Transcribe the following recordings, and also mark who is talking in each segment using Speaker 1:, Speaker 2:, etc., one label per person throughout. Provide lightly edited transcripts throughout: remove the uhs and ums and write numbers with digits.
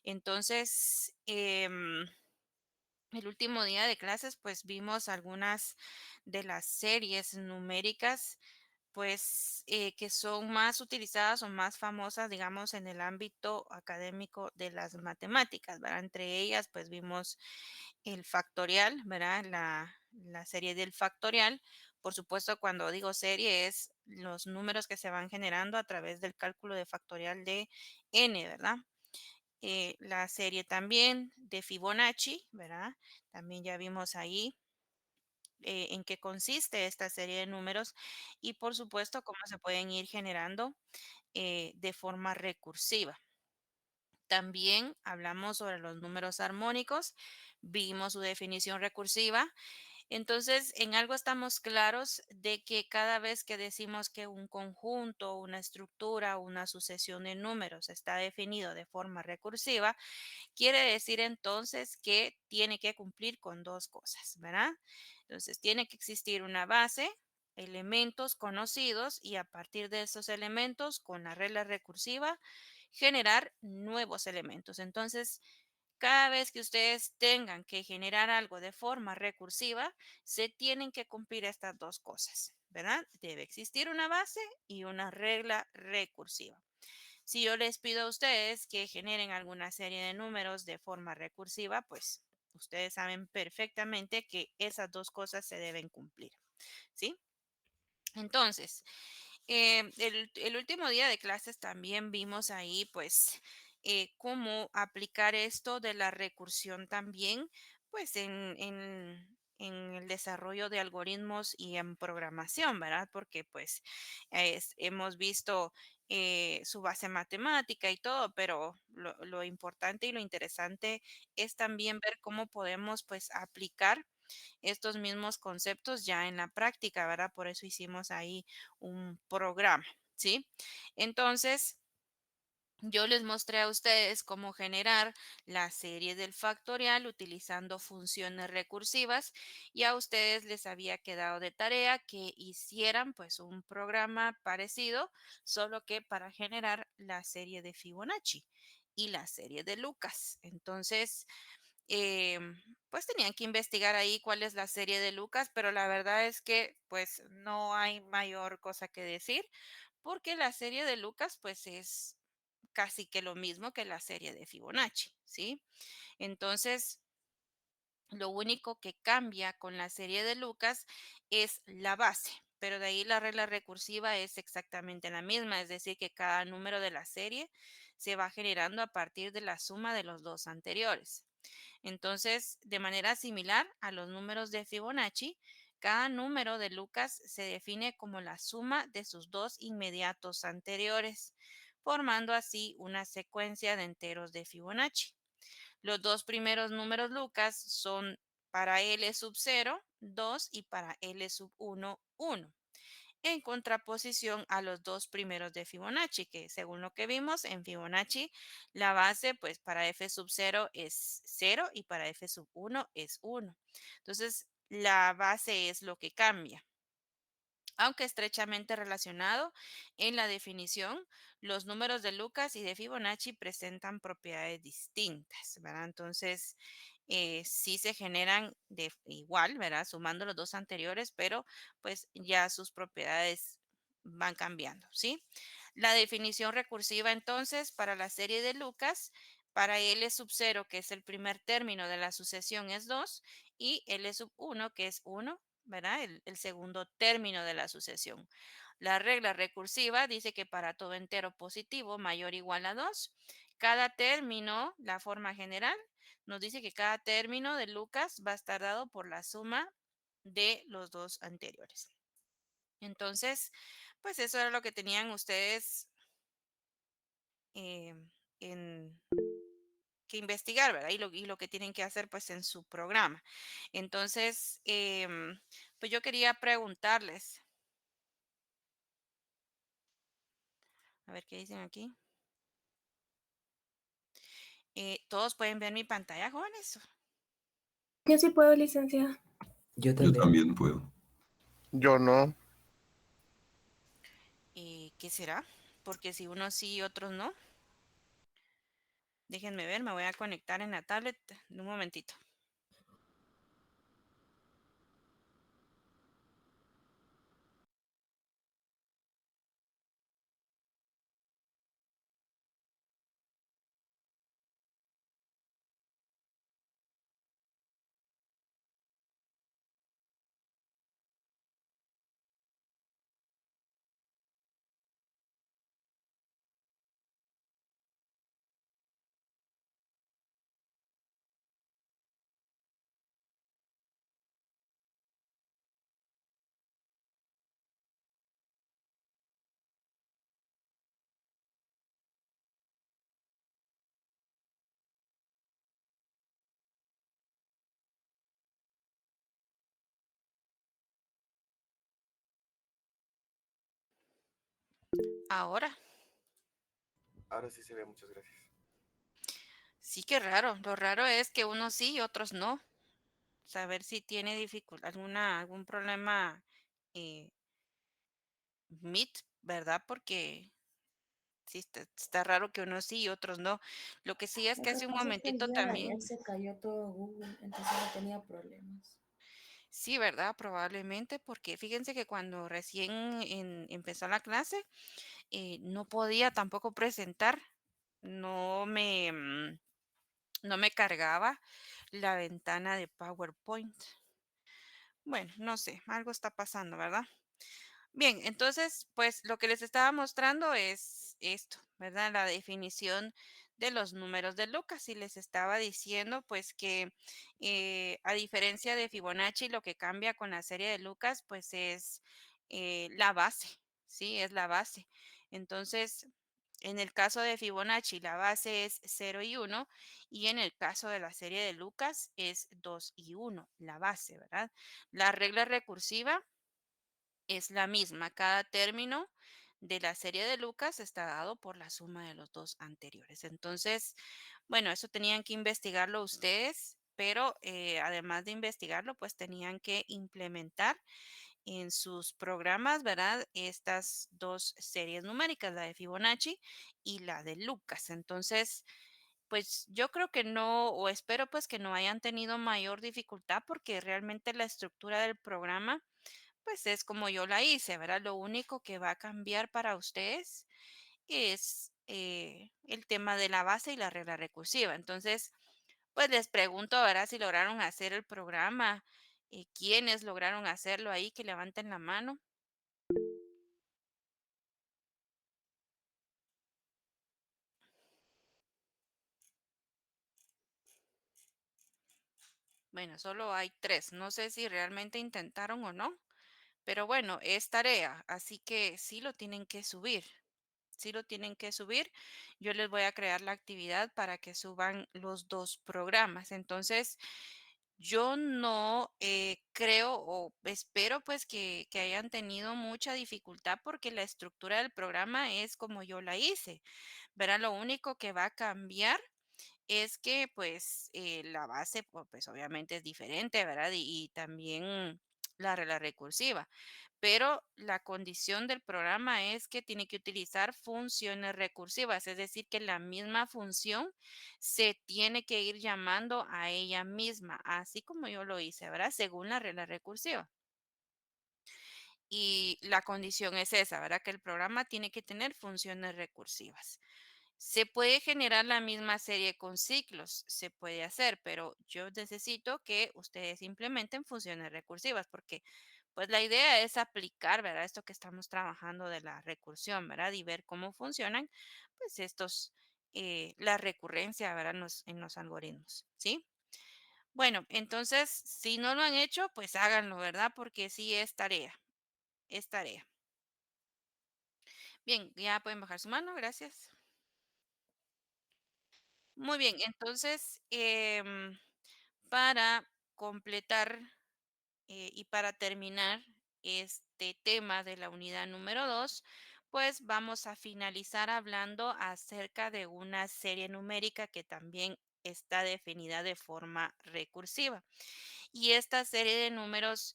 Speaker 1: Entonces, el último día de clases, pues vimos algunas de las series numéricas, pues que son más utilizadas o más famosas, digamos, en el ámbito académico de las matemáticas, ¿verdad? Entre ellas, pues vimos el factorial, ¿verdad? La serie del factorial. Por supuesto, cuando digo serie es los números que se van generando a través del cálculo de factorial de n, ¿verdad? La serie también de Fibonacci, ¿verdad? También ya vimos ahí en qué consiste esta serie de números y por supuesto cómo se pueden ir generando de forma recursiva. También hablamos sobre los números armónicos, vimos su definición recursiva. Entonces, en algo estamos claros de que cada vez que decimos que un conjunto, una estructura, una sucesión de números está definido de forma recursiva, quiere decir entonces que tiene que cumplir con dos cosas, ¿verdad? Entonces, tiene que existir una base, elementos conocidos y a partir de esos elementos, con la regla recursiva, generar nuevos elementos. Entonces, cada vez que ustedes tengan que generar algo de forma recursiva, se tienen que cumplir estas dos cosas, ¿verdad? Debe existir una base y una regla recursiva. Si yo les pido a ustedes que generen alguna serie de números de forma recursiva, pues ustedes saben perfectamente que esas dos cosas se deben cumplir, ¿sí? Entonces, el último día de clases también vimos ahí, pues, cómo aplicar esto de la recursión también, pues, en el desarrollo de algoritmos y en programación, ¿verdad? Porque, pues, hemos visto su base matemática y todo, pero lo importante y lo interesante es también ver cómo podemos, pues, aplicar estos mismos conceptos ya en la práctica, ¿verdad? Por eso hicimos ahí un programa, ¿sí? Entonces, yo les mostré a ustedes cómo generar la serie del factorial utilizando funciones recursivas y a ustedes les había quedado de tarea que hicieran pues un programa parecido, solo que para generar la serie de Fibonacci y la serie de Lucas. Entonces, pues tenían que investigar ahí cuál es la serie de Lucas, pero la verdad es que pues no hay mayor cosa que decir, porque la serie de Lucas pues es casi que lo mismo que la serie de Fibonacci, ¿sí? Entonces, lo único que cambia con la serie de Lucas es la base, pero de ahí la regla recursiva es exactamente la misma, es decir, que cada número de la serie se va generando a partir de la suma de los dos anteriores. Entonces, de manera similar a los números de Fibonacci, cada número de Lucas se define como la suma de sus dos inmediatos anteriores, formando así una secuencia de enteros de Fibonacci. Los dos primeros números Lucas son para L sub 0, 2 y para L sub 1, 1 en contraposición a los dos primeros de Fibonacci, que según lo que vimos en Fibonacci, la base pues para f sub 0 es 0 y para f sub 1 es 1. Entonces, la base es lo que cambia. Aunque estrechamente relacionado en la definición, los números de Lucas y de Fibonacci presentan propiedades distintas, ¿verdad? Entonces, sí se generan de igual, ¿verdad? Sumando los dos anteriores, pero pues ya sus propiedades van cambiando, ¿sí? La definición recursiva entonces para la serie de Lucas, para L sub 0, que es el primer término de la sucesión, es 2, y L sub 1, que es 1, ¿verdad? El segundo término de la sucesión. La regla recursiva dice que para todo entero positivo mayor o igual a 2, cada término, la forma general, nos dice que cada término de Lucas va a estar dado por la suma de los dos anteriores. Entonces, pues eso era lo que tenían ustedes eh, en, que investigar, ¿verdad? Y lo que tienen que hacer pues en su programa. Entonces, pues yo quería preguntarles, a ver qué dicen aquí. ¿Todos pueden ver mi pantalla, jóvenes?
Speaker 2: Yo sí puedo, licenciada.
Speaker 3: Yo
Speaker 4: Yo
Speaker 3: también.
Speaker 4: también puedo.
Speaker 5: Yo no.
Speaker 1: ¿Qué será? Porque si unos sí y otros no. Déjenme ver, me voy a conectar en la tablet en un momentito. Ahora,
Speaker 5: Ahora sí se ve, muchas gracias.
Speaker 1: sí que raro. Lo raro es que unos sí y otros no. Saber si tiene dificultad, algún problema eh, Meet, ¿verdad? Porque sí está raro que unos sí y otros no. Lo que sí es
Speaker 2: Lo
Speaker 1: que
Speaker 2: que
Speaker 1: hace un
Speaker 2: pasa es que el
Speaker 1: momentito
Speaker 2: día de ayer
Speaker 1: también,
Speaker 2: se cayó todo Google, entonces no tenía problemas.
Speaker 1: sí, ¿verdad? Probablemente, porque fíjense que cuando recién empezó la clase, no podía tampoco presentar, no me, no me cargaba la ventana de PowerPoint. Bueno, no sé, algo está pasando, ¿verdad? Bien, entonces, pues lo que les estaba mostrando es esto, ¿verdad? La definición de los números de Lucas y les estaba diciendo pues que a diferencia de Fibonacci, lo que cambia con la serie de Lucas pues es la base, ¿sí? Es la base. Entonces, en el caso de Fibonacci, la base es 0 y 1 y en el caso de la serie de Lucas es 2 y 1, la base, ¿verdad? La regla recursiva es la misma. Cada término de la serie de Lucas está dado por la suma de los dos anteriores. Entonces, bueno, eso tenían que investigarlo ustedes, pero además de investigarlo, pues tenían que implementar en sus programas, ¿verdad? Estas dos series numéricas, la de Fibonacci y la de Lucas. Entonces, pues yo creo que no, o espero pues que no hayan tenido mayor dificultad porque realmente la estructura del programa pues es como yo la hice, ¿verdad? Lo único que va a cambiar para ustedes es el tema de la base y la regla recursiva. Entonces, pues les pregunto, ¿verdad? Si lograron hacer el programa, quiénes lograron hacerlo ahí, que levanten la mano. Bueno, solo hay tres. No sé si realmente intentaron o no, pero bueno, es tarea, así que sí lo tienen que subir. Sí lo tienen que subir. Yo les voy a crear la actividad para que suban los dos programas. Entonces, yo no creo o espero pues que hayan tenido mucha dificultad porque la estructura del programa es como yo la hice. Verá, lo único que va a cambiar es que pues la base pues obviamente es diferente, ¿verdad? Y también la regla recursiva, pero la condición del programa es que tiene que utilizar funciones recursivas, es decir, que la misma función se tiene que ir llamando a ella misma, así como yo lo hice, ¿verdad? Según la regla recursiva. Y la condición es esa, ¿verdad? Que el programa tiene que tener funciones recursivas. Se puede generar la misma serie con ciclos, se puede hacer, pero yo necesito que ustedes implementen funciones recursivas porque pues la idea es aplicar, ¿verdad? Esto que estamos trabajando de la recursión, ¿verdad? Y ver cómo funcionan pues estos, la recurrencia, ¿verdad? En los algoritmos, ¿sí? Bueno, entonces, si no lo han hecho, pues háganlo, ¿verdad? Porque sí es tarea, es tarea. Bien, ya pueden bajar su mano, gracias. Muy bien, entonces, para completar y para terminar este tema de la unidad número 2, pues vamos a finalizar hablando acerca de una serie numérica que también está definida de forma recursiva. Y esta serie de números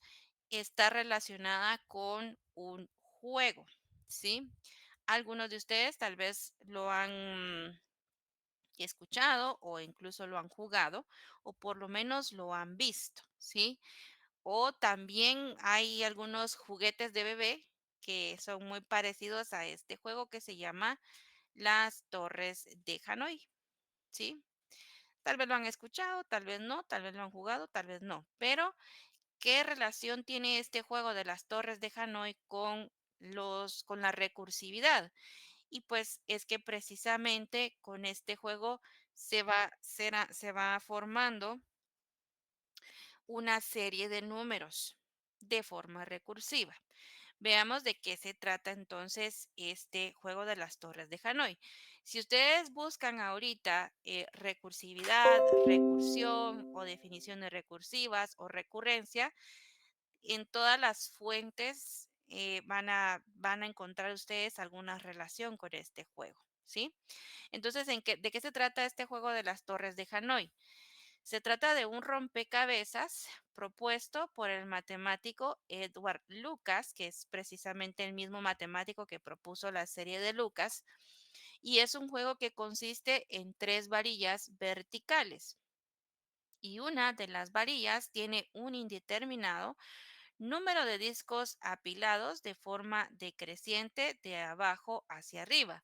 Speaker 1: está relacionada con un juego, ¿sí? Algunos de ustedes tal vez lo han escuchado o incluso lo han jugado o por lo menos lo han visto, ¿sí? O también hay algunos juguetes de bebé que son muy parecidos a este juego que se llama Las Torres de Hanoi, ¿sí? Tal vez lo han escuchado, tal vez no, tal vez lo han jugado, tal vez no. Pero, ¿qué relación tiene este juego de las Torres de Hanoi con con la recursividad? Y pues es que precisamente con este juego se va formando una serie de números de forma recursiva. Veamos de qué se trata entonces este juego de las torres de Hanoi. Si ustedes buscan ahorita recursividad, recursión o definiciones recursivas o recurrencia, en todas las fuentes van a encontrar ustedes alguna relación con este juego, ¿sí? Entonces, ¿de qué se trata este juego de las torres de Hanoi? Se trata de un rompecabezas propuesto por el matemático Edward Lucas, que es precisamente el mismo matemático que propuso la serie de Lucas, y es un juego que consiste en tres varillas verticales. Y una de las varillas tiene un indeterminado número de discos apilados de forma decreciente de abajo hacia arriba.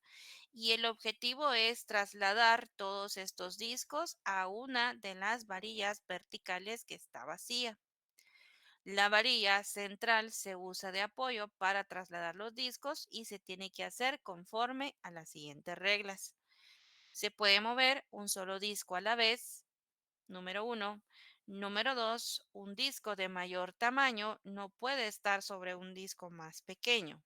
Speaker 1: Y el objetivo es trasladar todos estos discos a una de las varillas verticales que está vacía. La varilla central se usa de apoyo para trasladar los discos y se tiene que hacer conforme a las siguientes reglas. Se puede mover un solo disco a la vez. Número uno. Número dos, un disco de mayor tamaño no puede estar sobre un disco más pequeño.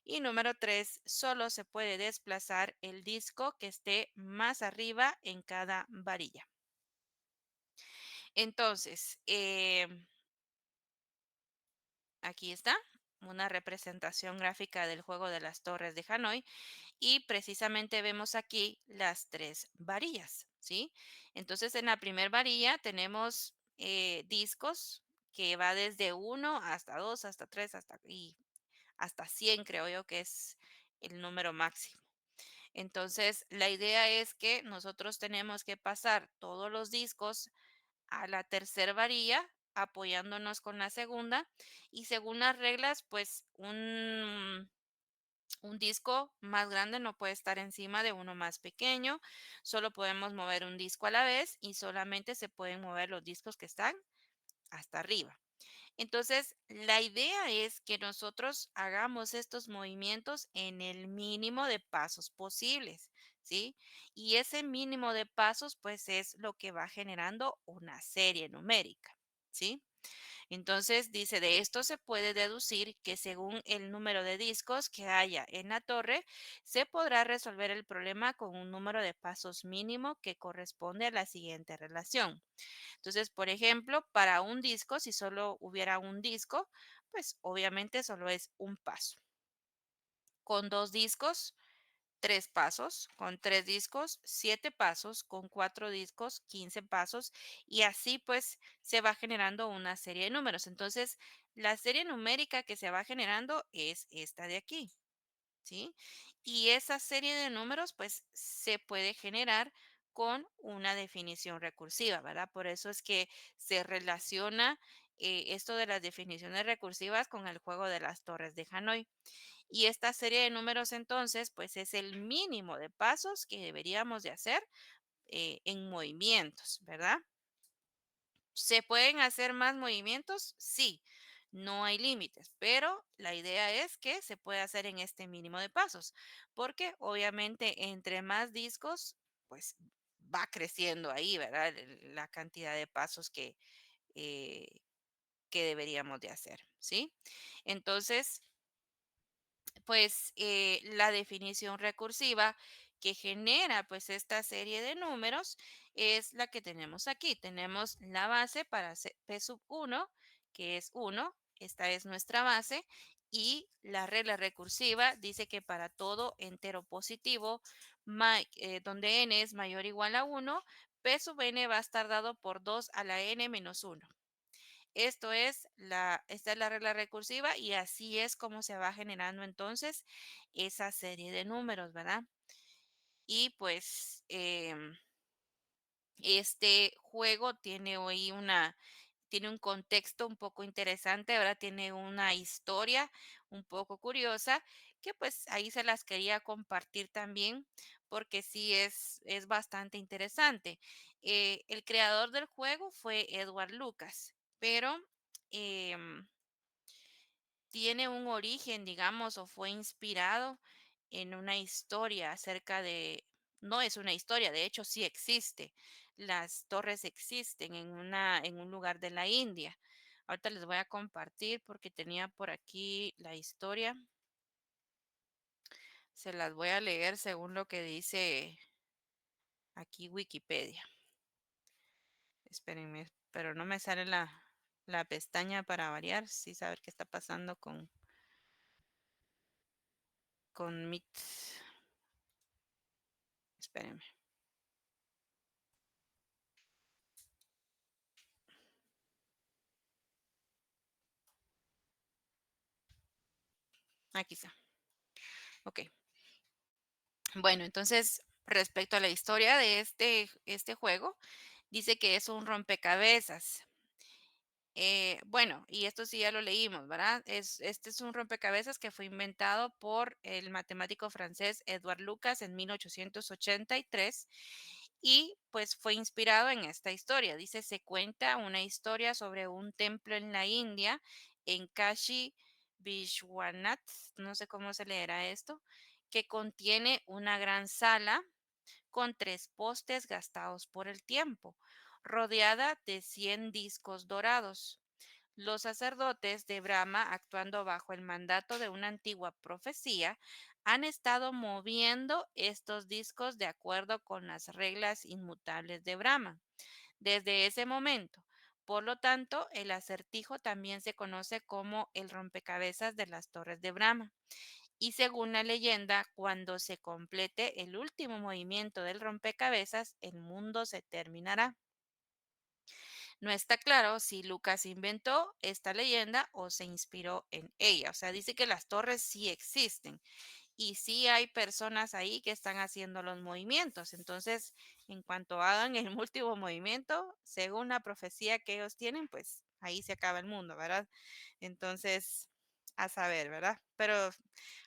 Speaker 1: Y número tres, solo se puede desplazar el disco que esté más arriba en cada varilla. Entonces, aquí está una representación gráfica del juego de las torres de Hanoi. Y precisamente vemos aquí las tres varillas, ¿sí? Entonces, en la primera varilla tenemos discos que va desde uno hasta 2 hasta 3 y hasta 100 creo yo que es el número máximo. Entonces, la idea es que nosotros tenemos que pasar todos los discos a la tercera varilla apoyándonos con la segunda y según las reglas, pues un disco más grande no puede estar encima de uno más pequeño. Solo podemos mover un disco a la vez y solamente se pueden mover los discos que están hasta arriba. Entonces, la idea es que nosotros hagamos estos movimientos en el mínimo de pasos posibles, ¿sí? Y ese mínimo de pasos, pues es lo que va generando una serie numérica, ¿sí? Entonces dice, de esto se puede deducir que según el número de discos que haya en la torre, se podrá resolver el problema con un número de pasos mínimo que corresponde a la siguiente relación. Entonces, por ejemplo, para un disco, si solo hubiera un disco, pues obviamente solo es un paso. Con dos discos, 3 pasos, con 3 discos, 7 pasos, con 4 discos, 15 pasos, y así pues se va generando una serie de números. Entonces, la serie numérica que se va generando es esta de aquí, ¿sí? Y esa serie de números pues se puede generar con una definición recursiva, ¿verdad? Por eso es que se relaciona esto de las definiciones recursivas con el juego de las torres de Hanoi. Y esta serie de números entonces, pues es el mínimo de pasos que deberíamos de hacer en movimientos, ¿verdad? ¿Se pueden hacer más movimientos? Sí, no hay límites, pero la idea es que se puede hacer en este mínimo de pasos, porque obviamente entre más discos, pues va creciendo ahí, ¿verdad? La cantidad de pasos eh, que deberíamos de hacer, ¿sí? Entonces, pues la definición recursiva que genera pues esta serie de números es la que tenemos aquí. Tenemos la base para P sub 1, que es 1. Esta es nuestra base. Y la regla recursiva dice que para todo entero positivo, donde n es mayor o igual a 1, P sub n va a estar dado por 2 a la n menos 1. Esta es la regla recursiva y así es como se va generando entonces esa serie de números, ¿verdad? Y pues este juego tiene hoy tiene un contexto un poco interesante, ahora tiene una historia un poco curiosa que pues ahí se las quería compartir también porque sí es bastante interesante. El creador del juego fue Edward Lucas, pero em, tiene un origen, digamos, o fue inspirado en una historia acerca de, no es una historia, de hecho sí existe. Las torres existen en un lugar de la India. Ahorita les voy a compartir porque tenía por aquí la historia. Se las voy a leer según lo que dice aquí Wikipedia. Espérenme, pero no me sale la pestaña para variar, sí saber qué está pasando con Meet. Espérenme. Aquí está. Ok. Bueno, entonces, respecto a la historia de este juego, dice que es un rompecabezas. Bueno, y esto sí ya lo leímos, ¿verdad? Este es un rompecabezas que fue inventado por el matemático francés Edouard Lucas en 1883 y pues fue inspirado en esta historia. Dice, se cuenta una historia sobre un templo en la India, en Kashi Vishwanath, no sé cómo se leerá esto, que contiene una gran sala con tres postes gastados por el tiempo, rodeada de 100 discos dorados. Los sacerdotes de Brahma, actuando bajo el mandato de una antigua profecía, han estado moviendo estos discos de acuerdo con las reglas inmutables de Brahma. Desde ese momento, por lo tanto, el acertijo también se conoce como el rompecabezas de las torres de Brahma. Y según la leyenda, cuando se complete el último movimiento del rompecabezas, el mundo se terminará. No está claro si Lucas inventó esta leyenda o se inspiró en ella. O sea, dice que las torres sí existen y sí hay personas ahí que están haciendo los movimientos. Entonces, en cuanto hagan el último movimiento, según la profecía que ellos tienen, pues ahí se acaba el mundo, ¿verdad? Entonces, a saber, ¿verdad? Pero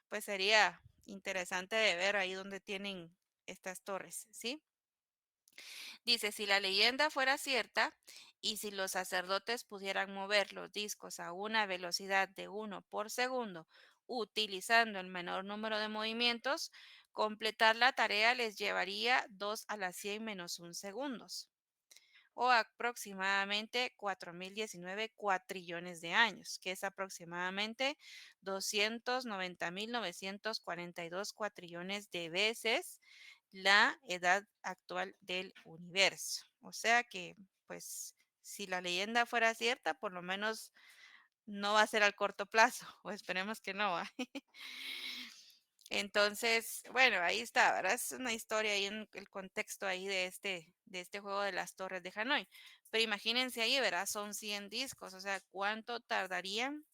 Speaker 1: pues sería interesante de ver ahí donde tienen estas torres, ¿sí? Dice, si la leyenda fuera cierta y si los sacerdotes pudieran mover los discos a una velocidad de 1 por segundo, utilizando el menor número de movimientos, completar la tarea les llevaría 2 a la 100 menos 1 segundos o aproximadamente 4.019 cuatrillones de años, que es aproximadamente 290.942 cuatrillones de veces la edad actual del universo. O sea que, pues, si la leyenda fuera cierta, por lo menos no va a ser al corto plazo, o esperemos que no. Entonces, bueno, ahí está, ¿verdad? Es una historia ahí en el contexto ahí de este juego de las Torres de Hanoi. Pero imagínense ahí, ¿verdad? Son 100 discos, o sea, ¿cuánto tardarían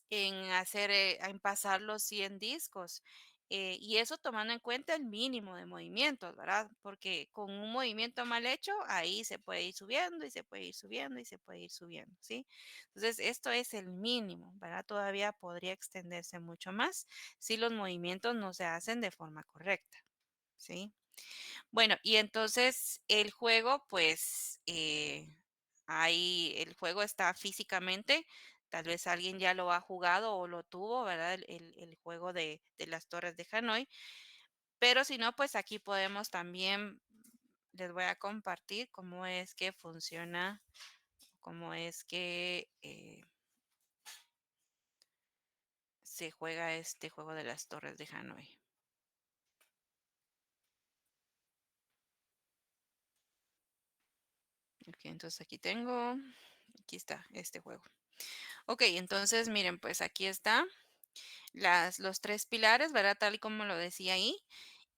Speaker 1: en en pasar los 100 discos? Y eso tomando en cuenta el mínimo de movimientos, ¿verdad? Porque con un movimiento mal hecho, ahí se puede ir subiendo y se puede ir subiendo y se puede ir subiendo, ¿sí? Entonces, esto es el mínimo, ¿verdad? Todavía podría extenderse mucho más si los movimientos no se hacen de forma correcta, ¿sí? Bueno, y entonces el juego, pues ahí el juego está físicamente, tal vez alguien ya lo ha jugado o lo tuvo, ¿verdad? El juego de las Torres de Hanoi, pero si no, pues aquí podemos también, les voy a compartir cómo es que funciona, cómo es que se juega este juego de las Torres de Hanoi. Ok, entonces aquí está este juego. Ok, entonces miren, pues aquí está los tres pilares, ¿verdad? Tal y como lo decía ahí.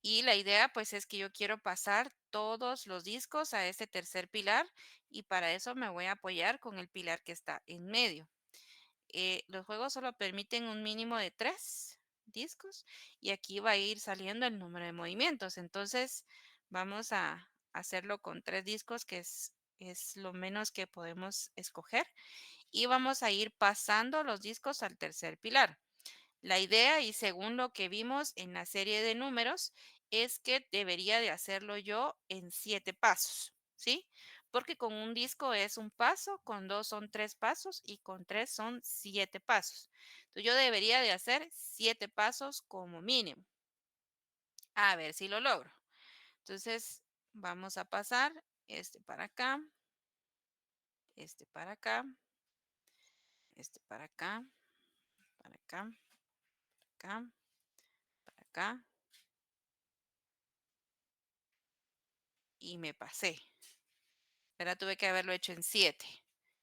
Speaker 1: Y la idea pues es que yo quiero pasar todos los discos a este tercer pilar y para eso me voy a apoyar con el pilar que está en medio. Los juegos solo permiten un mínimo de tres. discos y aquí va a ir saliendo el número de movimientos. Entonces vamos a hacerlo con 3 discos, que es lo menos que podemos escoger, y vamos a ir pasando los discos al tercer pilar. La idea, y según lo que vimos en la serie de números, es que debería de hacerlo yo en 7 pasos, ¿sí? Porque con un disco es un paso, con 2 son 3 pasos y con 3 son 7 pasos. Entonces yo debería de hacer 7 pasos como mínimo. A ver si lo logro. Entonces vamos a pasar este para acá, este para acá, este para acá, para acá, acá, para acá, y me pasé. ¿Verdad? Tuve que haberlo hecho en 7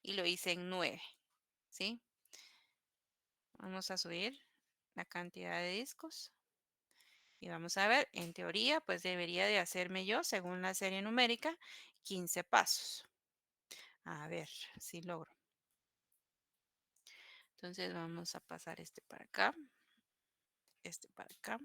Speaker 1: y lo hice en 9, ¿sí? Vamos a subir la cantidad de discos y vamos a ver, en teoría, pues debería de hacerme yo, según la serie numérica, 15 pasos. A ver si logro. Entonces vamos a pasar este para acá, este para acá.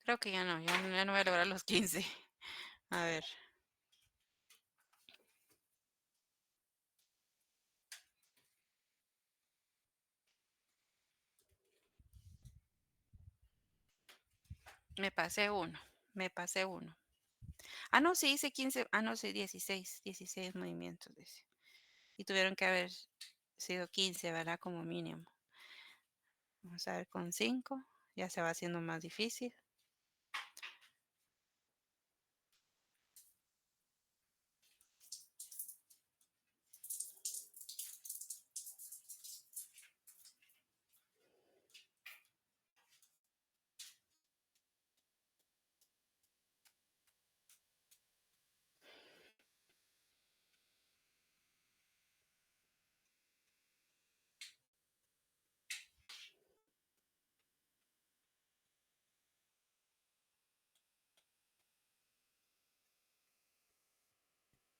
Speaker 1: Creo que ya no voy a lograr los 15. A ver. Me pasé uno, me pasé uno. Ah, no, sí hice 15, ah, no, sí, 16 movimientos, dice. Y tuvieron que haber sido 15, ¿verdad? Como mínimo. Vamos a ver con 5, ya se va haciendo más difícil.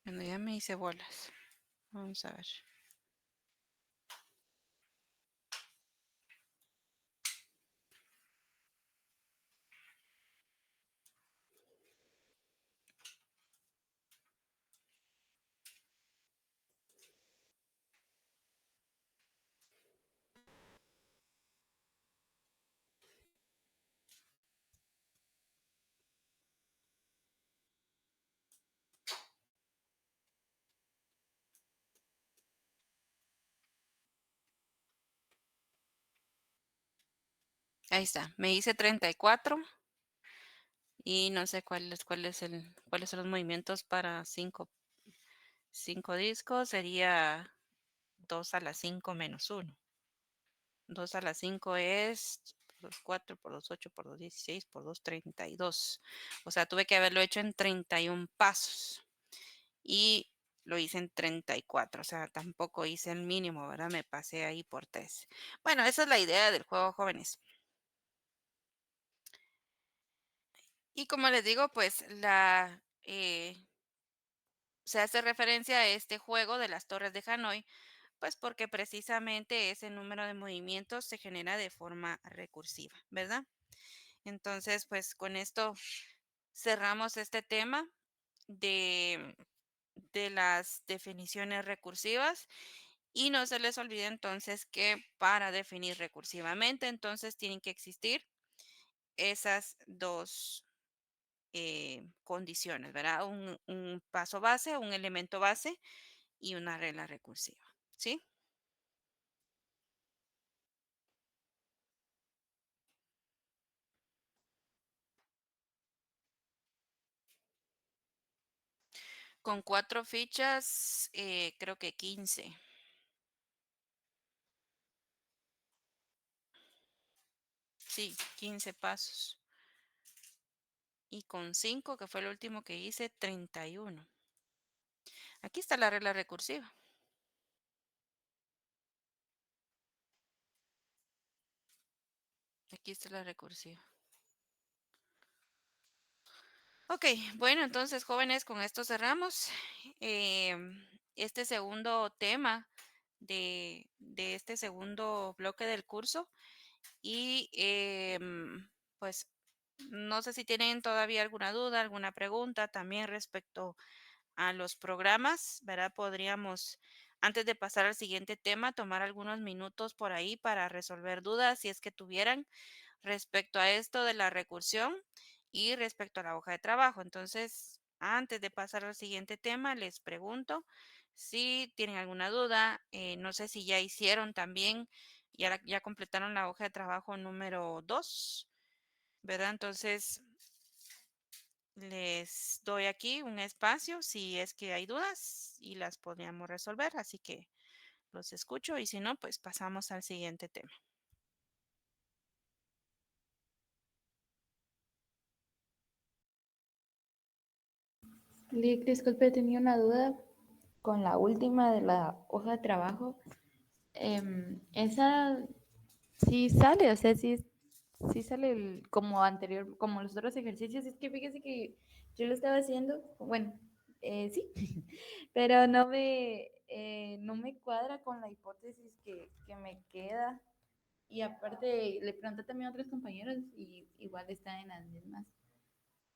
Speaker 1: Bueno, ya me hice bolas. Vamos a ver. Ahí está. Me hice 34 y no sé cuáles son los movimientos para 5 discos. Sería 2 a la 5 menos 1. 2 a la 5 es por 2, 4, por 2, 8, por 2, 16, por 2, 32. O sea, tuve que haberlo hecho en 31 pasos. Y lo hice en 34, o sea, tampoco hice el mínimo, ¿verdad? Me pasé ahí por 3. Bueno, esa es la idea del juego, jóvenes. Y como les digo, pues se hace referencia a este juego de las torres de Hanoi, pues porque precisamente ese número de movimientos se genera de forma recursiva, ¿verdad? Entonces, pues con esto cerramos este tema de, de las definiciones recursivas. Y no se les olvide entonces que para definir recursivamente, entonces tienen que existir esas dos condiciones, ¿verdad? Un paso base, un elemento base y una regla recursiva, ¿sí? Con 4 fichas, creo que 15. Sí, 15 pasos. y con 5, que fue el último que hice, 31. Aquí está la regla recursiva. Aquí está la recursiva. Ok, bueno, entonces jóvenes, con esto cerramos este segundo tema de este segundo bloque del curso. Y pues no sé si tienen todavía alguna duda, alguna pregunta también respecto a los programas, ¿verdad? Podríamos, antes de pasar al siguiente tema, tomar algunos minutos por ahí para resolver dudas si es que tuvieran respecto a esto de la recursión y respecto a la hoja de trabajo. Entonces, antes de pasar al siguiente tema, les pregunto si tienen alguna duda. No sé si ya hicieron también, ya completaron la hoja de trabajo número 2, ¿verdad? Entonces, les doy aquí un espacio si es que hay dudas y las podríamos resolver. Así que los escucho y si no, pues pasamos al siguiente tema.
Speaker 2: Disculpe, tenía una duda con la última de la hoja de trabajo. Esa sí sale, o sea, sí sale como anterior, como los otros ejercicios. Es que fíjese que yo lo estaba haciendo, bueno, sí, pero no me cuadra con la hipótesis que me queda. Y aparte, le pregunté también a otros compañeros y igual están en las mismas,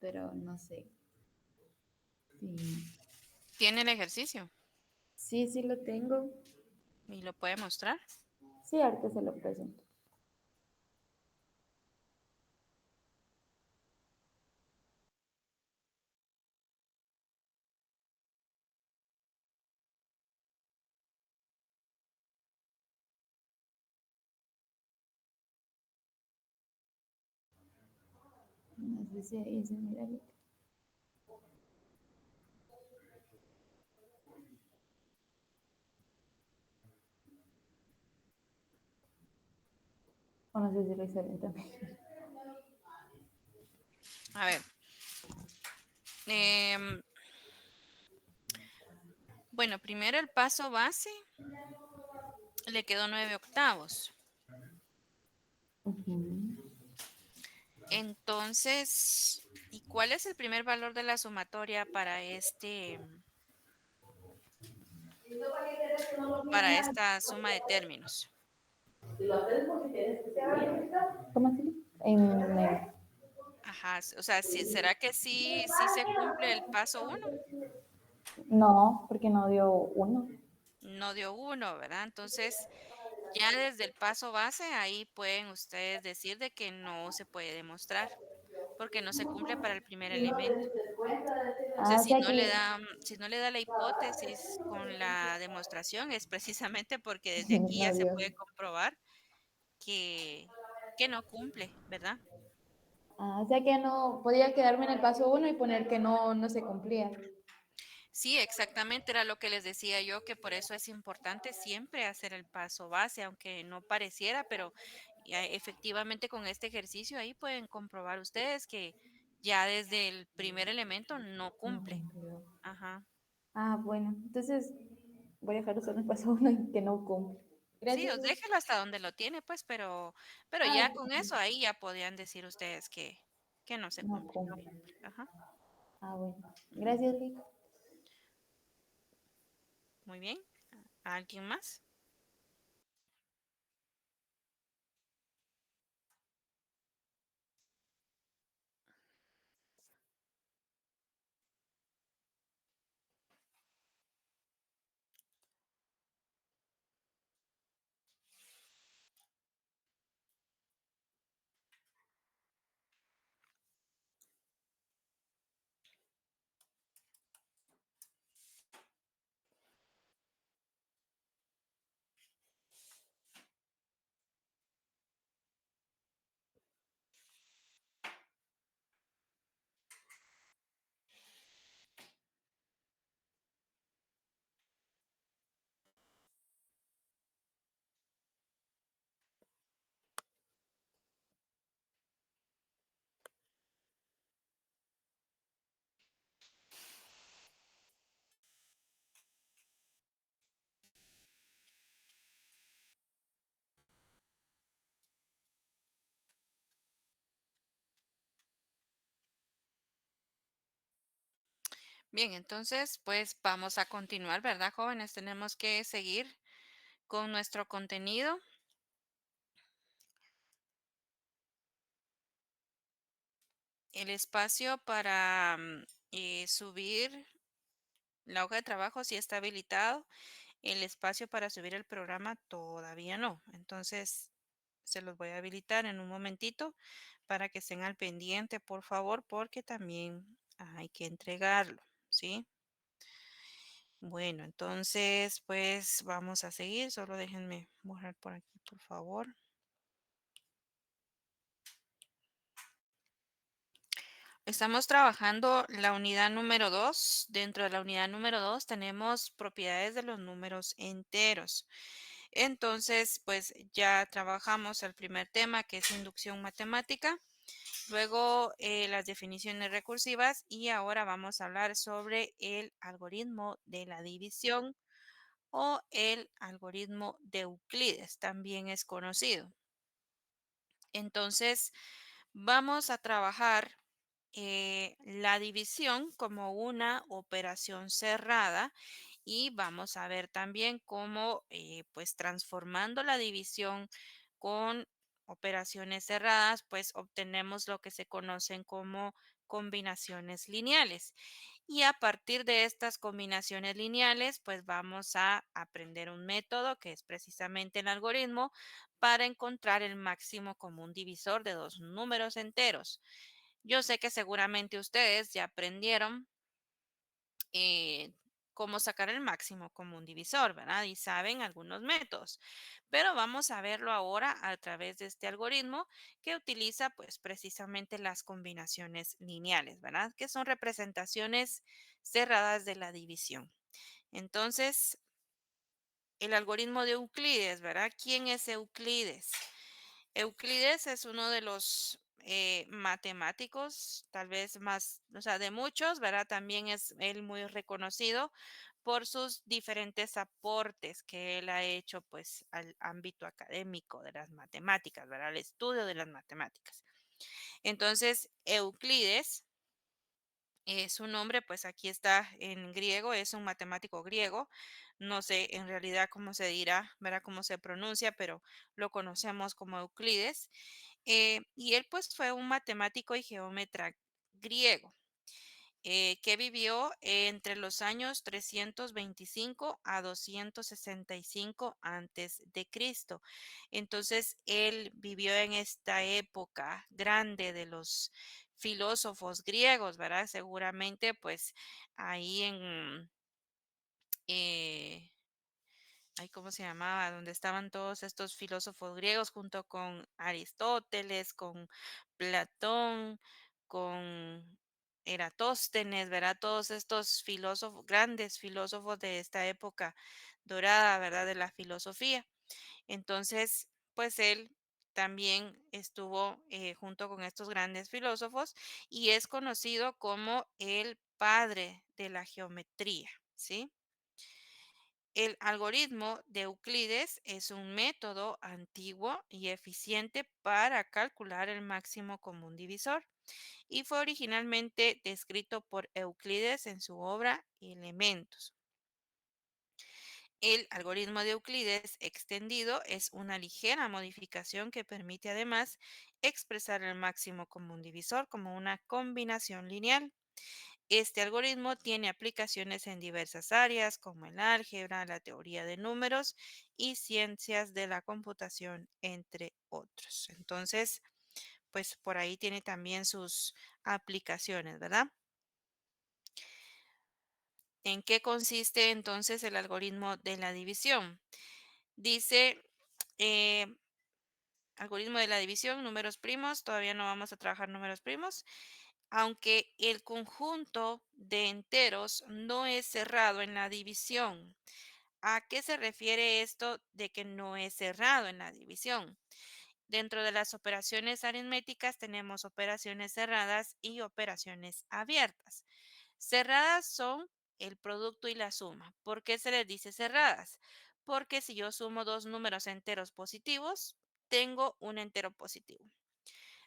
Speaker 2: pero no sé. Sí,
Speaker 1: ¿Tiene el ejercicio
Speaker 2: sí lo tengo.
Speaker 1: y lo puede mostrar?
Speaker 2: Sí, ahorita se lo presento. No sé si ahí se mira ahorita. O no sé si lo hice bien también.
Speaker 1: A ver. em, bueno, primero el paso base le quedó 9/8.
Speaker 2: Ujú.
Speaker 1: Entonces, ¿y cuál es el primer valor de la sumatoria para esta suma de términos?
Speaker 2: ¿Cómo así?
Speaker 1: Ajá, o sea, ¿será que sí se cumple el paso uno?
Speaker 2: No, porque no dio uno.
Speaker 1: No dio uno, ¿verdad? Entonces, ya desde el paso base, ahí pueden ustedes decir de que no se puede demostrar, porque no se cumple para el primer elemento.
Speaker 2: Ah,
Speaker 1: Entonces,
Speaker 2: o sea que
Speaker 1: si no le da la hipótesis con la demostración, es precisamente porque desde aquí ya
Speaker 2: no
Speaker 1: se
Speaker 2: dio.
Speaker 1: puede comprobar que, que no cumple, ¿verdad?
Speaker 2: Ah, o sea que no podía quedarme en el paso uno y poner que no se cumplía.
Speaker 1: Sí, exactamente era lo que les decía yo, que por eso es importante siempre hacer el paso base, aunque no pareciera, pero ya efectivamente con este ejercicio ahí pueden comprobar ustedes que ya desde el primer elemento no
Speaker 2: No
Speaker 1: cumple.
Speaker 2: cumplió.
Speaker 1: Ajá.
Speaker 2: Ah, bueno, entonces voy a dejar usar el paso uno y que no cumple.
Speaker 1: Sí,
Speaker 2: Gracias,
Speaker 1: os
Speaker 2: Luis.
Speaker 1: déjelo hasta donde lo tiene, pues, pero
Speaker 2: Ah,
Speaker 1: ya con eso ahí ya podían decir ustedes que no se
Speaker 2: no
Speaker 1: cumple, no
Speaker 2: cumple.
Speaker 1: cumple. Ajá.
Speaker 2: Ah, bueno. Gracias, Luis.
Speaker 1: Muy bien. ¿Alguien más? Bien, entonces, pues vamos a continuar, ¿verdad, jóvenes? Tenemos que seguir con nuestro contenido. El espacio para subir la hoja de trabajo sí está habilitado. El espacio para subir el programa todavía no. Entonces, se los voy a habilitar en un momentito para que estén al pendiente, por favor, porque también hay que entregarlo, ¿sí? Bueno, entonces, pues vamos a seguir. Solo déjenme borrar por aquí, por favor. Estamos trabajando la unidad número 2. Dentro de la unidad número 2 tenemos propiedades de los números enteros. Entonces, pues ya trabajamos el primer tema, que es inducción matemática. Luego las definiciones recursivas y ahora vamos a hablar sobre el algoritmo de la división o el algoritmo de Euclides, también es conocido. Entonces, vamos a trabajar la división como una operación cerrada y vamos a ver también cómo, pues transformando la división con operaciones cerradas, pues obtenemos lo que se conocen como combinaciones lineales. Y a partir de estas combinaciones lineales, pues vamos a aprender un método que es precisamente el algoritmo para encontrar el máximo común divisor de dos números enteros. Yo sé que seguramente ustedes ya aprendieron eh, cómo sacar el máximo común divisor, ¿verdad? Y saben algunos métodos, pero vamos a verlo ahora a través de este algoritmo que utiliza pues precisamente las combinaciones lineales, ¿verdad? Que son representaciones cerradas de la división. Entonces, el algoritmo de Euclides, ¿verdad? ¿Quién es Euclides? Euclides es uno de los matemáticos, tal vez más, o sea, de muchos, ¿verdad? También es él muy reconocido por sus diferentes aportes que él ha hecho, pues, al ámbito académico de las matemáticas, ¿verdad? Al estudio de las matemáticas. Entonces, Euclides su nombre, pues aquí está en griego, es un matemático griego. No sé en realidad cómo se dirá, verá cómo se pronuncia, pero lo conocemos como Euclides. Y él pues fue un matemático y geómetra griego que vivió entre los años 325 a 265 antes de Cristo. Entonces, él vivió en esta época grande de los filósofos griegos, ¿verdad? Seguramente, pues ahí en, eh, ay, ¿cómo se llamaba? Donde estaban todos estos filósofos griegos junto con Aristóteles, con Platón, con Eratóstenes, ¿verdad? Todos estos filósofos, grandes filósofos de esta época dorada, ¿verdad? De la filosofía. Entonces, pues él también estuvo junto con estos grandes filósofos y es conocido como el padre de la geometría, ¿sí? El algoritmo de Euclides es un método antiguo y eficiente para calcular el máximo común divisor y fue originalmente descrito por Euclides en su obra Elementos. El algoritmo de Euclides extendido es una ligera modificación que permite además expresar el máximo común divisor como una combinación lineal. Este algoritmo tiene aplicaciones en diversas áreas como el álgebra, la teoría de números y ciencias de la computación, entre otros. Entonces, pues por ahí tiene también sus aplicaciones, ¿verdad? ¿En qué consiste entonces el algoritmo de la división? Dice, eh, algoritmo de la división, números primos, todavía no vamos a trabajar números primos, aunque el conjunto de enteros no es cerrado en la división. ¿A qué se refiere esto de que no es cerrado en la división? Dentro de las operaciones aritméticas tenemos operaciones cerradas y operaciones abiertas. Cerradas son el producto y la suma. ¿Por qué se les dice cerradas? Porque si yo sumo dos números enteros positivos, tengo un entero positivo.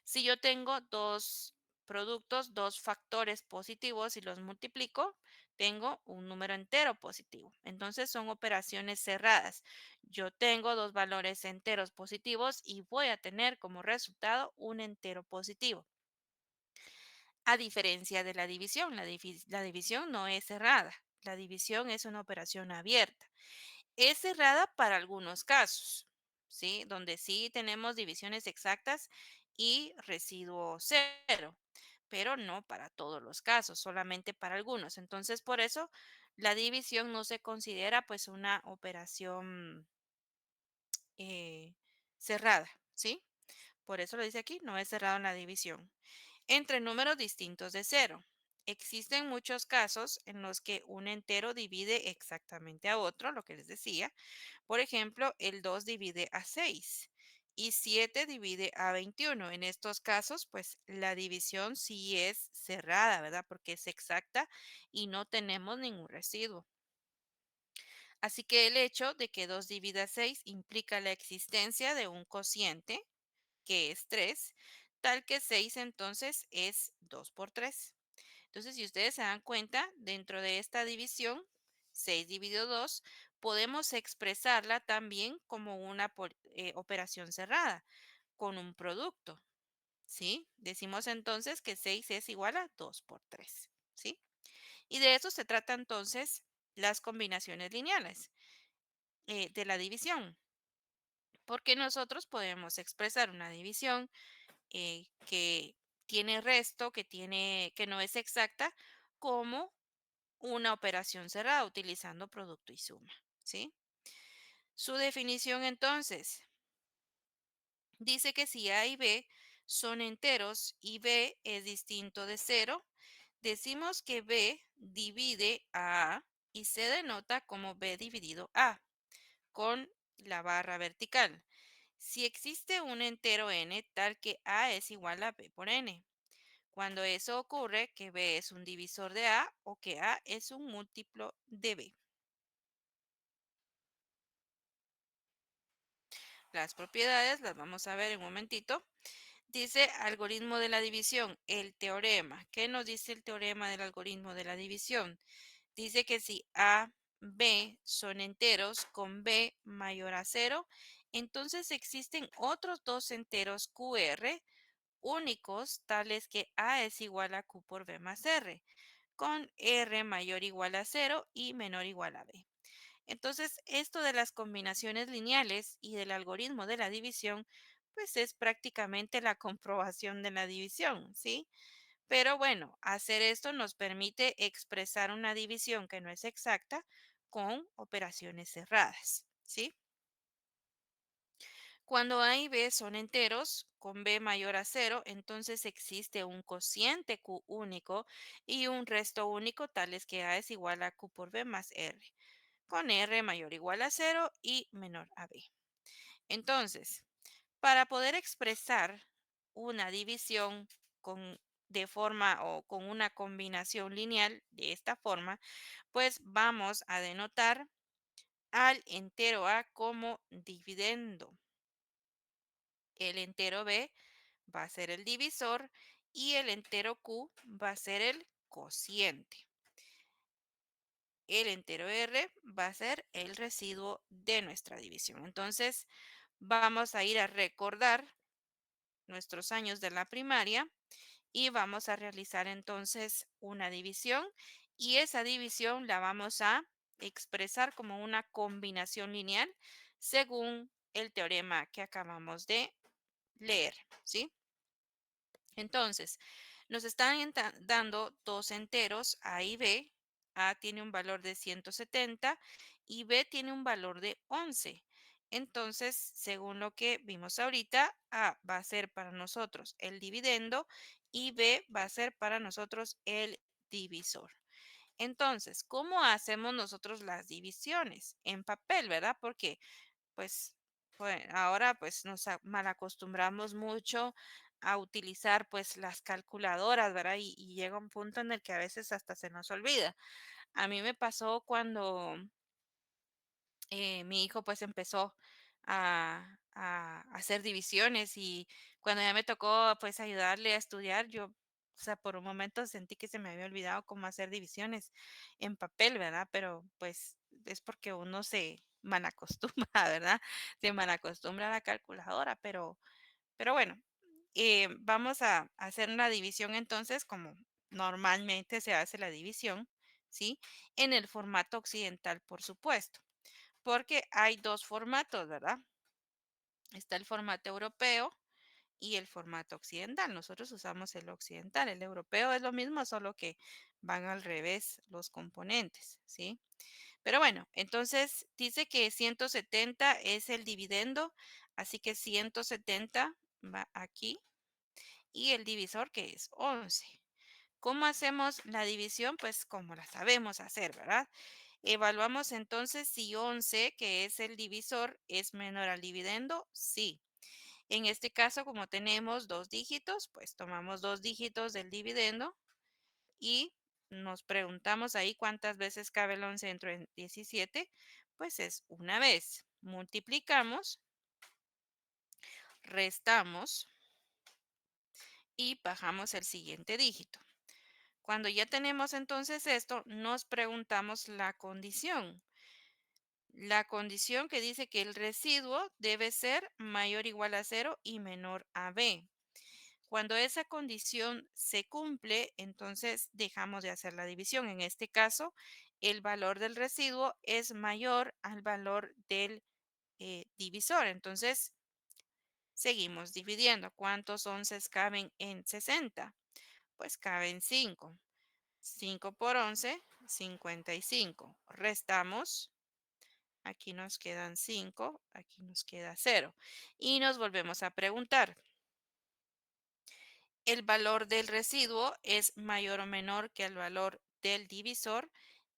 Speaker 1: Si yo tengo dos productos, dos factores positivos y los multiplico, tengo un número entero positivo. Entonces son operaciones cerradas. Yo tengo dos valores enteros positivos y voy a tener como resultado un entero positivo. A diferencia de la división, la división no es cerrada. La división es una operación abierta. Es cerrada para algunos casos, ¿sí? Donde sí tenemos divisiones exactas y residuo cero, pero no para todos los casos, solamente para algunos. Entonces, por eso la división no se considera pues una operación eh, cerrada, ¿sí? Por eso lo dice aquí, no es cerrado en la división. Entre números distintos de cero. Existen muchos casos en los que un entero divide exactamente a otro, lo que les decía. Por ejemplo, el 2 divide a 6 y 7 divide a 21. En estos casos, pues la división sí es cerrada, ¿verdad? Porque es exacta y no tenemos ningún residuo. Así que el hecho de que 2 divida a 6 implica la existencia de un cociente, que es 3, tal que 6 entonces es 2 por 3. Entonces, si ustedes se dan cuenta, dentro de esta división, 6 dividido 2, podemos expresarla también como una operación cerrada, con un producto, ¿sí? Decimos entonces que 6 es igual a 2 por 3, ¿sí? Y de eso se trata entonces las combinaciones lineales de la división, porque nosotros podemos expresar una división que tiene resto, que no es exacta, como una operación cerrada utilizando producto y suma, ¿sí? Su definición entonces dice que si A y B son enteros y B es distinto de cero, decimos que B divide a A y se denota como B dividido A con la barra vertical. Si existe un entero n tal que A es igual a B por n. Cuando eso ocurre, que B es un divisor de A o que A es un múltiplo de B. Las propiedades las vamos a ver en un momentito. Dice algoritmo de la división, el teorema. ¿Qué nos dice el teorema del algoritmo de la división? Dice que si A, B son enteros con B mayor a cero, entonces existen otros dos enteros QR únicos, tales que A es igual a Q por B más R, con R mayor o igual a cero y menor o igual a B. Entonces, esto de las combinaciones lineales y del algoritmo de la división, pues es prácticamente la comprobación de la división, ¿sí? Pero bueno, hacer esto nos permite expresar una división que no es exacta con operaciones cerradas, ¿sí? Cuando A y B son enteros con B mayor a cero, entonces existe un cociente Q único y un resto único, tales que A es igual a Q por B más R, con R mayor o igual a cero y menor a B. Entonces, para poder expresar una división con, de forma o con una combinación lineal de esta forma, pues vamos a denotar al entero A como dividendo. El entero B va a ser el divisor y el entero Q va a ser el cociente. El entero R va a ser el residuo de nuestra división. Entonces, vamos a ir a recordar nuestros años de la primaria y vamos a realizar entonces una división y esa división la vamos a expresar como una combinación lineal según el teorema que acabamos de leer, ¿sí? Entonces, nos están dando dos enteros, A y B. A tiene un valor de 170 y B tiene un valor de 11. Entonces, según lo que vimos ahorita, A va a ser para nosotros el dividendo y B va a ser para nosotros el divisor. Entonces, ¿cómo hacemos nosotros las divisiones? En papel, ¿verdad? Porque pues ahora pues nos malacostumbramos mucho a utilizar pues las calculadoras, ¿verdad? Y llega un punto en el que a veces hasta se nos olvida. A mí me pasó cuando mi hijo pues empezó a hacer divisiones y cuando ya me tocó pues ayudarle a estudiar, yo O sea, por un momento sentí que se me había olvidado cómo hacer divisiones en papel, ¿verdad? Pero pues es porque uno se malacostumbra, ¿verdad? Se malacostumbra a la calculadora, pero bueno, vamos a hacer una división entonces como normalmente se hace la división, ¿sí? En el formato occidental, por supuesto, porque hay dos formatos, ¿verdad? Está el formato europeo y el formato occidental. Nosotros usamos el occidental. El europeo es lo mismo, solo que van al revés los componentes, ¿sí? Pero bueno, entonces dice que 170 es el dividendo, así que 170 va aquí y el divisor que es 11. ¿Cómo hacemos la división? Pues como la sabemos hacer, ¿verdad? Evaluamos entonces si 11, que es el divisor, es menor al dividendo. Sí. En este caso, como tenemos dos dígitos, pues tomamos dos dígitos del dividendo y nos preguntamos ahí cuántas veces cabe el 11 dentro de 17. Pues es una vez. Multiplicamos, restamos y bajamos el siguiente dígito. Cuando ya tenemos entonces esto, nos preguntamos la condición. La condición que dice que el residuo debe ser mayor o igual a cero y menor a b. Cuando esa condición se cumple, entonces dejamos de hacer la división. En este caso, el valor del residuo es mayor al valor del divisor. Entonces, seguimos dividiendo. ¿Cuántos onces caben en 60? Pues caben 5. 5 por 11, 55. Restamos. Aquí nos quedan 5, aquí nos queda 0. Y nos volvemos a preguntar, ¿el valor del residuo es mayor o menor que el valor del divisor?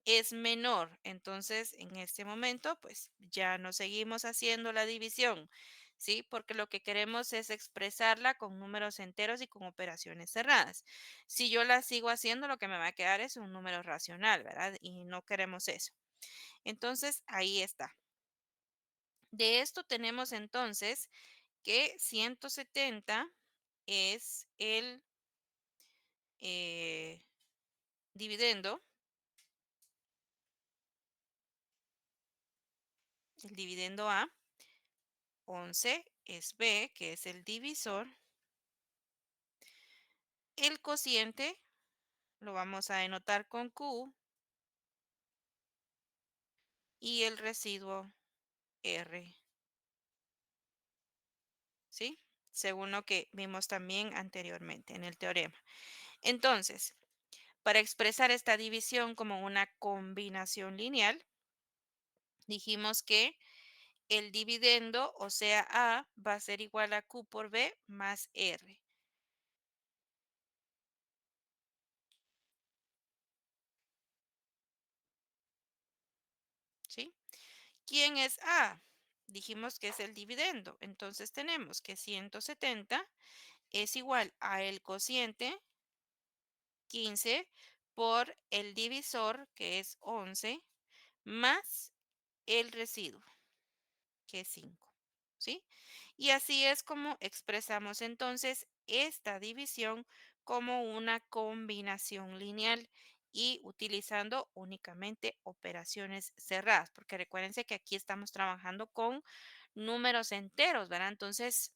Speaker 1: Es menor. Entonces, en este momento, pues ya no seguimos haciendo la división, ¿sí? Porque lo que queremos es expresarla con números enteros y con operaciones cerradas. Si yo la sigo haciendo, lo que me va a quedar es un número racional, ¿verdad? Y no queremos eso. Entonces, ahí está. De esto tenemos entonces que 170 es el eh, dividendo, el dividendo A, 11 es B, que es el divisor, el cociente lo vamos a denotar con Q y el residuo R, ¿sí? Según lo que vimos también anteriormente en el teorema. Entonces, para expresar esta división como una combinación lineal, dijimos que el dividendo, o sea, A, va a ser igual a Q por B más R. ¿Sí? ¿Quién es A? Dijimos que es el dividendo. Entonces tenemos que 170 es igual a el cociente 15 por el divisor, que es 11, más el residuo, que es 5. ¿Sí? Y así es como expresamos entonces esta división como una combinación lineal y utilizando únicamente operaciones cerradas, porque recuérdense que aquí estamos trabajando con números enteros, ¿verdad? Entonces,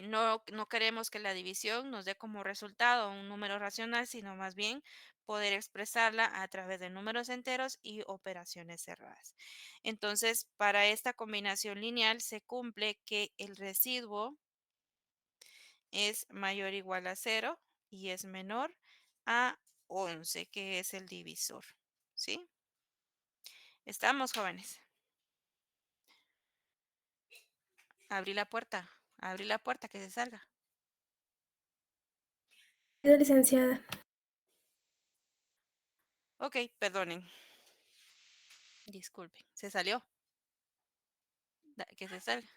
Speaker 1: no queremos que la división nos dé como resultado un número racional, sino más bien poder expresarla a través de números enteros y operaciones cerradas. Entonces, para esta combinación lineal se cumple que el residuo es mayor o igual a cero y es menor a 11, que es el divisor. ¿Sí? Estamos, jóvenes. Abrí la puerta, que se salga.
Speaker 3: Licenciada.
Speaker 1: Ok, perdonen. Disculpen, se salió. Que se salga.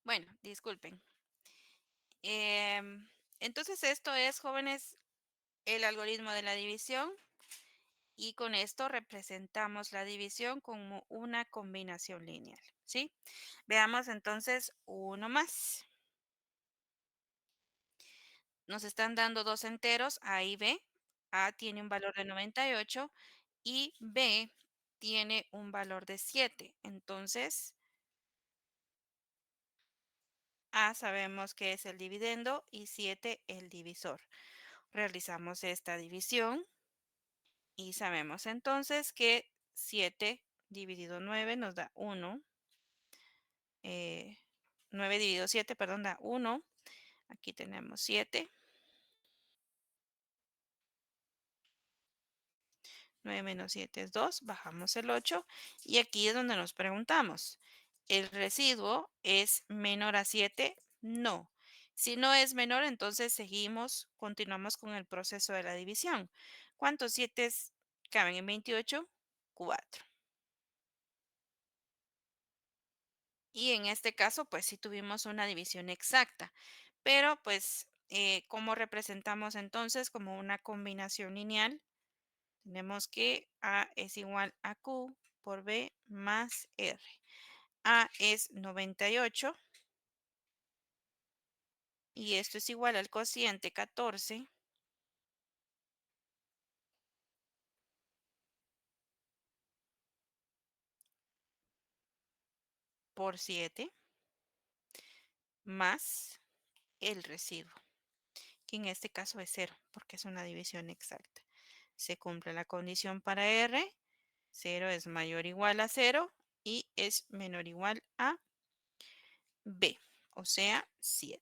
Speaker 1: Bueno, disculpen. Em, entonces esto es, jóvenes, el algoritmo de la división y con esto representamos la división como una combinación lineal, ¿sí? Veamos entonces uno más. Nos están dando dos enteros, A y B. A tiene un valor de 98 y B tiene un valor de 7. Entonces, A sabemos que es el dividendo y 7 el divisor. Realizamos esta división y sabemos entonces que 7 dividido 9 nos da 1. 9 dividido 7, perdón, da 1. Aquí tenemos 7. 9 menos 7 es 2. Bajamos el 8. Y aquí es donde nos preguntamos, ¿el residuo es menor a 7? No. Si no es menor, entonces seguimos, continuamos con el proceso de la división. ¿Cuántos 7 caben en 28? 4. Y en este caso, pues sí tuvimos una división exacta, pero pues, ¿cómo representamos entonces? Como una combinación lineal, tenemos que A es igual a Q por B más R. A es 98 y esto es igual al cociente 14 por 7 más el residuo, que en este caso es 0, porque es una división exacta. Se cumple la condición para R, 0 es mayor o igual a 0 y es menor o igual a B, o sea, 7.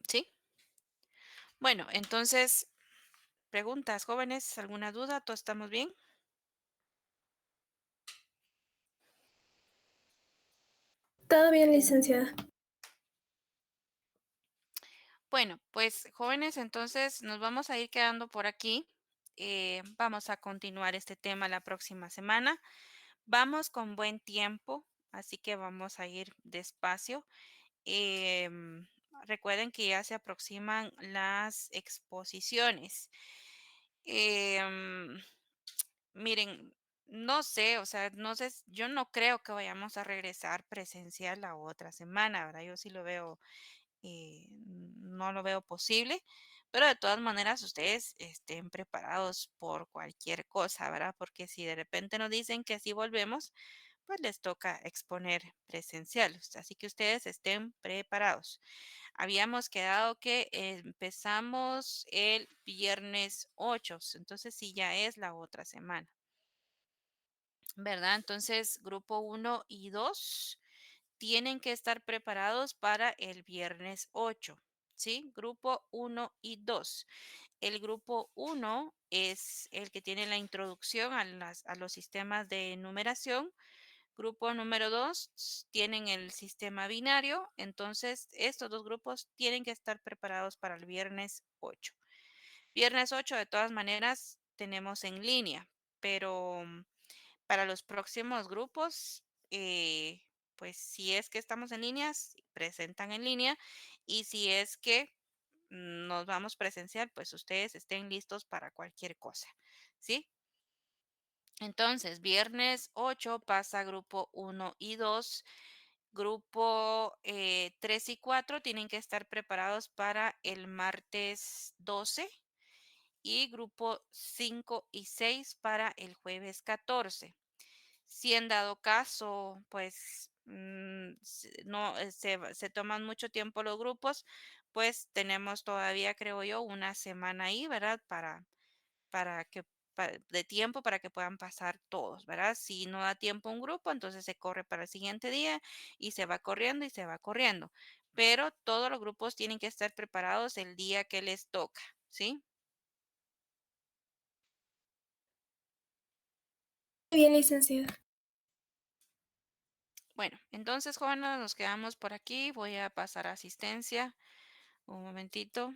Speaker 1: ¿Sí? Bueno, entonces, preguntas, jóvenes, ¿alguna duda? ¿Todos estamos bien?
Speaker 3: Todo bien, licenciada.
Speaker 1: Bueno, pues jóvenes, entonces nos vamos a ir quedando por aquí. Vamos a continuar este tema la próxima semana. Vamos con buen tiempo, así que vamos a ir despacio. Em, Recuerden que ya se aproximan las exposiciones. Em, Miren, no sé, o sea, no sé, yo no creo que vayamos a regresar presencial la otra semana, ¿verdad? Yo sí lo veo, no lo veo posible, pero de todas maneras ustedes estén preparados por cualquier cosa, ¿verdad? Porque si de repente nos dicen que sí volvemos, pues les toca exponer presencial. Así que ustedes estén preparados. Habíamos quedado que empezamos el viernes 8, entonces sí ya es la otra semana, ¿verdad? Entonces, grupo 1 y 2 tienen que estar preparados para el viernes 8, ¿sí? Grupo 1 y 2. El grupo 1 es el que tiene la introducción a los sistemas de numeración. Grupo número 2 tienen el sistema binario. Entonces, estos dos grupos tienen que estar preparados para el viernes 8. Viernes 8, de todas maneras, tenemos en línea, pero para los próximos grupos, pues si es que estamos en línea, presentan en línea y si es que nos vamos presencial, pues ustedes estén listos para cualquier cosa, ¿sí? Entonces, viernes 8 pasa grupo 1 y 2. Grupo 3 y 4 tienen que estar preparados para el martes 12 y grupo 5 y 6 para el jueves 14. Si en dado caso, pues no se toman mucho tiempo los grupos, pues tenemos todavía, creo yo, una semana ahí, ¿verdad? Para que de tiempo para que puedan pasar todos, ¿verdad? Si no da tiempo un grupo, entonces se corre para el siguiente día y se va corriendo y se va corriendo. Pero todos los grupos tienen que estar preparados el día que les toca, ¿sí?
Speaker 3: Bien, licenciada.
Speaker 1: Bueno, entonces, jóvenes, nos quedamos por aquí. Voy a pasar a asistencia. Un momentito.